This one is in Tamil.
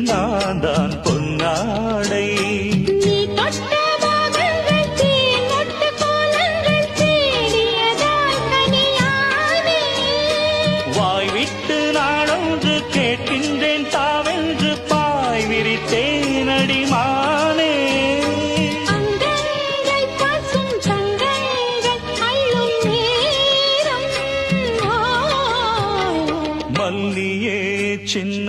நான் தான் பொன்னாடை. நீ தொட்ட பாகங்கள் தேன் மொட்டு கோலங்கள் தேடியதால் கனியானே. வாய் விட்டு நாளொன்று கேட்கின்றேன் தாவென்று பாய் விரித்தேன் அடிமானே. அங்கங்கள் பாசும் தங்கங்கள் அள்ளும் நேரம். மல்லியே சின்ன